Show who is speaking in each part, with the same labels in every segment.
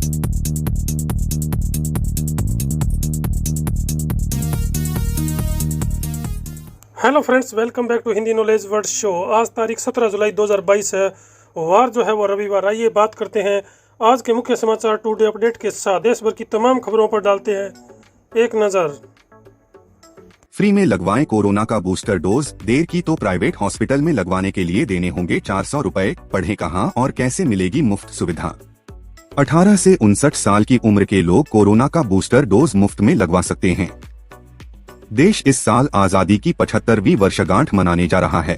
Speaker 1: Hello friends, welcome back to Hindi knowledge word show. आज तारीख 17 जुलाई 2022 है। वार जो है वो रविवार। आइए बात करते हैं आज के मुख्य समाचार टुडे अपडेट के साथ। देश भर की तमाम खबरों पर डालते हैं एक नजर।
Speaker 2: फ्री में लगवाएं कोरोना का बूस्टर डोज। देर की तो प्राइवेट हॉस्पिटल में लगवाने के लिए देने होंगे 400 रुपए। पढ़े कहाँ और कैसे मिलेगी मुफ्त सुविधा। 18 से 59 साल की उम्र के लोग कोरोना का बूस्टर डोज मुफ्त में लगवा सकते हैं। देश इस साल आजादी की 75वीं वर्षगांठ मनाने जा रहा है।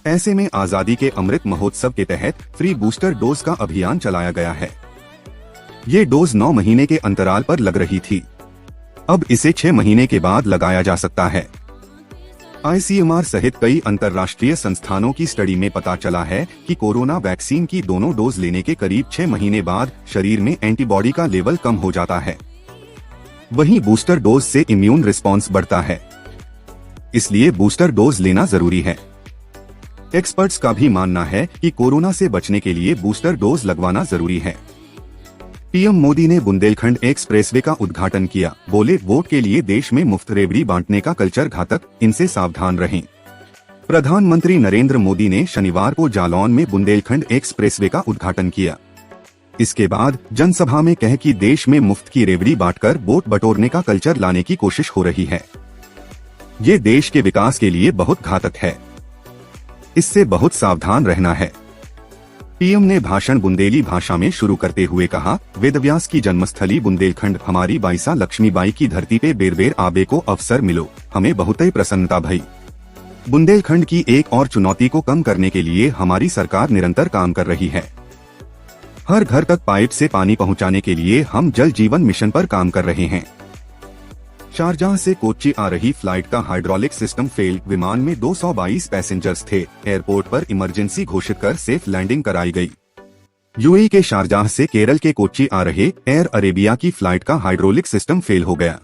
Speaker 2: ऐसे में आजादी के अमृत महोत्सव के तहत फ्री बूस्टर डोज का अभियान चलाया गया है। ये डोज 9 महीने के अंतराल पर लग रही थी। अब इसे 6 महीने के बाद लगाया जा सकता है। ICMR सहित कई अंतर्राष्ट्रीय संस्थानों की स्टडी में पता चला है कि कोरोना वैक्सीन की दोनों डोज लेने के करीब 6 महीने बाद शरीर में एंटीबॉडी का लेवल कम हो जाता है। वहीं बूस्टर डोज से इम्यून रिस्पांस बढ़ता है, इसलिए बूस्टर डोज लेना जरूरी है। एक्सपर्ट्स का भी मानना है कि कोरोना से बचने के लिए बूस्टर डोज लगवाना जरूरी है। पीएम मोदी ने बुंदेलखंड एक्सप्रेसवे का उद्घाटन किया। बोले, वोट के लिए देश में मुफ्त रेवड़ी बांटने का कल्चर घातक, इनसे सावधान रहें। प्रधानमंत्री नरेंद्र मोदी ने शनिवार को जालौन में बुंदेलखंड एक्सप्रेसवे का उद्घाटन किया। इसके बाद जनसभा में कहे कि देश में मुफ्त की रेवड़ी बांटकर वोट बटोरने का कल्चर लाने की कोशिश हो रही है। ये देश के विकास के लिए बहुत घातक है, इससे बहुत सावधान रहना है। पीएम ने भाषण बुंदेली भाषा में शुरू करते हुए कहा, वेदव्यास की जन्मस्थली बुंदेलखंड हमारी बाईसा लक्ष्मीबाई की धरती पे बेर बेर आबे को अवसर मिलो, हमें बहुत ही प्रसन्नता भई। बुंदेलखंड की एक और चुनौती को कम करने के लिए हमारी सरकार निरंतर काम कर रही है। हर घर तक पाइप से पानी पहुंचाने के लिए हम जल जीवन मिशन पर काम कर रहे हैं। शारजाह से कोच्चि आ रही फ्लाइट का हाइड्रोलिक सिस्टम फेल। विमान में 222 पैसेंजर्स थे। एयरपोर्ट पर इमरजेंसी घोषित कर सेफ लैंडिंग कराई गई। यूएई के शारजाह से केरल के कोच्चि आ रहे एयर अरेबिया की फ्लाइट का हाइड्रोलिक सिस्टम फेल हो गया।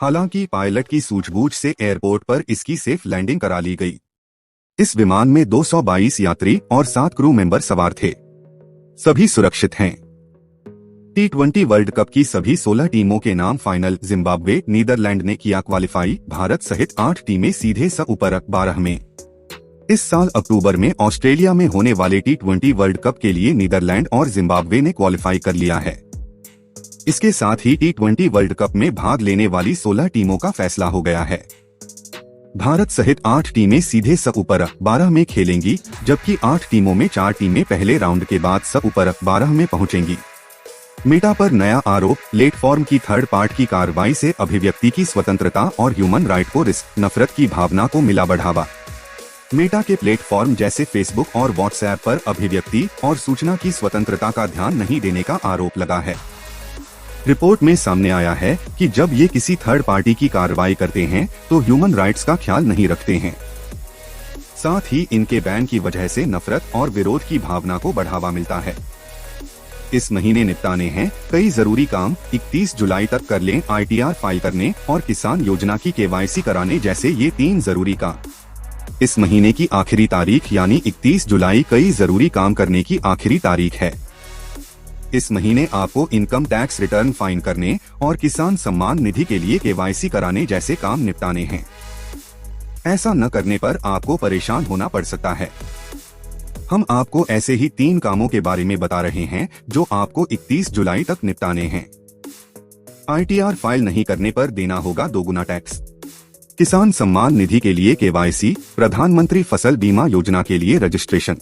Speaker 2: हालांकि पायलट की सूझबूझ से एयरपोर्ट पर इसकी सेफ लैंडिंग करा ली गई। इस विमान में 222 यात्री और 7 क्रू मेंबर सवार थे। सभी सुरक्षित हैं। T20 वर्ल्ड कप की सभी 16 टीमों के नाम फाइनल। जिम्बाब्वे नीदरलैंड ने किया क्वालिफाई। भारत सहित 8 टीमें सीधे ऊपर 12 में। इस साल अक्टूबर में ऑस्ट्रेलिया में होने वाले T20 वर्ल्ड कप के लिए नीदरलैंड और जिम्बाब्वे ने क्वालिफाई कर लिया है। इसके साथ ही T20 वर्ल्ड कप में भाग लेने वाली 16 टीमों का फैसला हो गया है। भारत सहित 8 टीमें सीधे ऊपर 12 में खेलेंगी, जबकि 8 टीमों में 4 टीमें पहले राउंड के बाद ऊपर 12 में पहुंचेंगी। मेटा पर नया आरोप। प्लेटफॉर्म की थर्ड पार्ट की कार्रवाई से अभिव्यक्ति की स्वतंत्रता और ह्यूमन राइट को रिस्क, नफरत की भावना को मिला बढ़ावा। मेटा के प्लेटफॉर्म जैसे फेसबुक और व्हाट्सएप पर अभिव्यक्ति और सूचना की स्वतंत्रता का ध्यान नहीं देने का आरोप लगा है। रिपोर्ट में सामने आया है कि जब ये किसी थर्ड पार्टी की कार्रवाई करते हैं तो ह्यूमन राइट्स का ख्याल नहीं रखते हैं। साथ ही इनके बैन की वजह से नफरत और विरोध की भावना को बढ़ावा मिलता है। इस महीने निपटाने हैं कई जरूरी काम। 31 जुलाई तक कर लें ITR फाइल करने और किसान योजना की KYC कराने जैसे ये 3 जरूरी काम। इस महीने की आखिरी तारीख यानी 31 जुलाई कई जरूरी काम करने की आखिरी तारीख है। इस महीने आपको इनकम टैक्स रिटर्न फाइल करने और किसान सम्मान निधि के लिए KYC कराने जैसे काम निपटाने हैं। ऐसा न करने पर आपको परेशान होना पड़ सकता है। हम आपको ऐसे ही 3 कामों के बारे में बता रहे हैं जो आपको 31 जुलाई तक निपटाने हैं। ITR फाइल नहीं करने पर देना होगा 2 गुना टैक्स। किसान सम्मान निधि के लिए KYC। प्रधानमंत्री फसल बीमा योजना के लिए रजिस्ट्रेशन।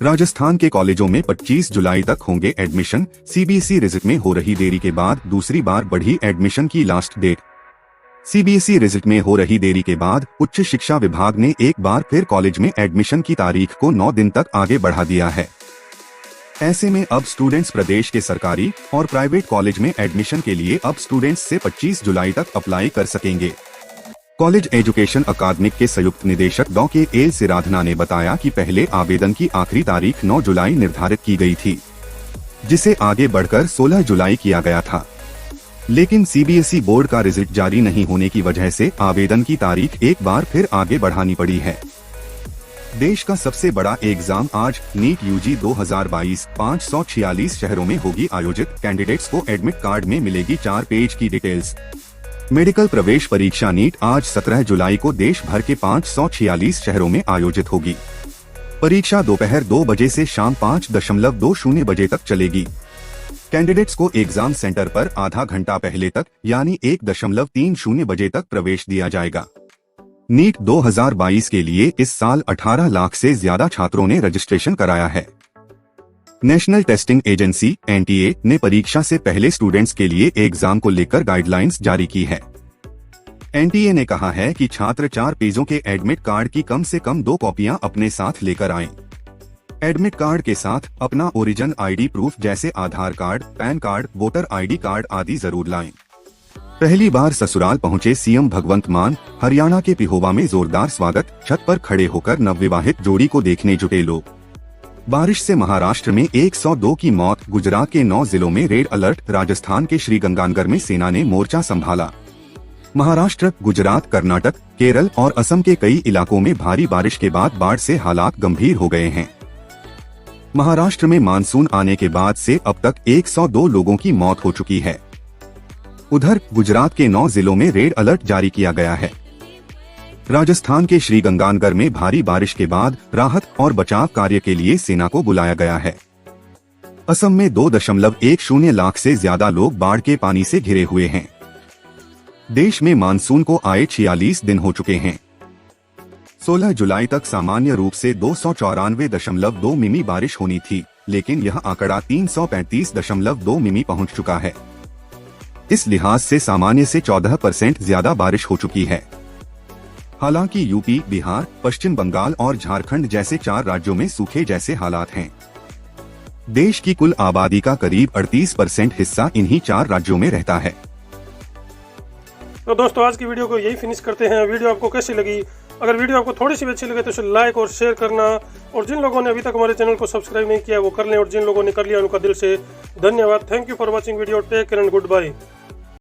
Speaker 2: राजस्थान के कॉलेजों में 25 जुलाई तक होंगे एडमिशन। CBSE रिजल्ट में हो रही देरी के बाद दूसरी बार बढ़ी एडमिशन की लास्ट डेट। CBSE रिजल्ट में हो रही देरी के बाद उच्च शिक्षा विभाग ने एक बार फिर कॉलेज में एडमिशन की तारीख को 9 दिन तक आगे बढ़ा दिया है। ऐसे में अब स्टूडेंट्स प्रदेश के सरकारी और प्राइवेट कॉलेज में एडमिशन के लिए अब स्टूडेंट्स से 25 जुलाई तक अप्लाई कर सकेंगे। कॉलेज एजुकेशन अकादमिक के संयुक्त निदेशक डॉ के सिराधना ने बताया कि पहले आवेदन की आखिरी तारीख 9 जुलाई निर्धारित की गई थी, जिसे आगे बढ़कर 16 जुलाई किया गया था। लेकिन CBSE बोर्ड का रिजल्ट जारी नहीं होने की वजह से आवेदन की तारीख एक बार फिर आगे बढ़ानी पड़ी है। देश का सबसे बड़ा एग्जाम आज नीट यूजी 2022 546 शहरों में होगी आयोजित। कैंडिडेट्स को एडमिट कार्ड में मिलेगी 4 पेज की डिटेल्स। मेडिकल प्रवेश परीक्षा नीट आज 17 जुलाई को देश भर के 546 शहरों में आयोजित होगी। परीक्षा दोपहर 2 बजे से शाम 5:20 बजे तक चलेगी। कैंडिडेट्स को एग्जाम सेंटर पर आधा घंटा पहले तक यानी 1:30 बजे तक प्रवेश दिया जाएगा। नीट 2022 के लिए इस साल 18 लाख से ज्यादा छात्रों ने रजिस्ट्रेशन कराया है। नेशनल टेस्टिंग एजेंसी (एनटीए) ने परीक्षा से पहले स्टूडेंट्स के लिए एग्जाम को लेकर गाइडलाइंस जारी की है। एनटीए ने कहा है कि छात्र 4 पेजों के एडमिट कार्ड की कम से कम 2 कॉपियां अपने साथ लेकर आएं। एडमिट कार्ड के साथ अपना ओरिजिन आईडी प्रूफ जैसे Aadhaar card, PAN card, voter ID card आदि जरूर लाएं। पहली बार ससुराल पहुंचे सीएम भगवंत मान, हरियाणा के पिहोवा में जोरदार स्वागत। छत पर खड़े होकर नवविवाहित जोड़ी को देखने जुटे लोग। बारिश से महाराष्ट्र में 102 की मौत, गुजरात के 9 जिलों में रेड अलर्ट, राजस्थान के श्रीगंगानगर में सेना ने मोर्चा संभाला। महाराष्ट्र, गुजरात, कर्नाटक, केरल और असम के कई इलाकों में भारी बारिश के बाद बाढ़ से हालात गंभीर हो गए हैं। महाराष्ट्र में मानसून आने के बाद से अब तक 102 लोगों की मौत हो चुकी है। उधर गुजरात के 9 जिलों में रेड अलर्ट जारी किया गया है। राजस्थान के श्रीगंगानगर में भारी बारिश के बाद राहत और बचाव कार्य के लिए सेना को बुलाया गया है। असम में 2.10 लाख से ज्यादा लोग बाढ़ के पानी से घिरे हुए हैं। देश में मानसून को आए 46 दिन हो चुके हैं। 16 जुलाई तक सामान्य रूप से 294.2 मिमी बारिश होनी थी, लेकिन यह आंकड़ा 335.2 मिमी पहुंच चुका है। इस लिहाज से सामान्य से 14% ज्यादा बारिश हो चुकी है। हालांकि यूपी, बिहार, पश्चिम बंगाल और झारखंड जैसे 4 राज्यों में सूखे जैसे हालात हैं। देश की कुल आबादी का करीब 38% हिस्सा इन्हीं 4 राज्यों में रहता है।
Speaker 1: तो दोस्तों, आज की वीडियो को यही फिनिश करते हैं। वीडियो आपको कैसी लगी? अगर वीडियो आपको थोड़ी सी भी अच्छी लगे तो इसे लाइक और शेयर करना, और जिन लोगों ने अभी तक हमारे चैनल को सब्सक्राइब नहीं किया वो कर लें, और जिन लोगों ने कर लिया उनका दिल से धन्यवाद। Thank you for watching video. Take care and good bye.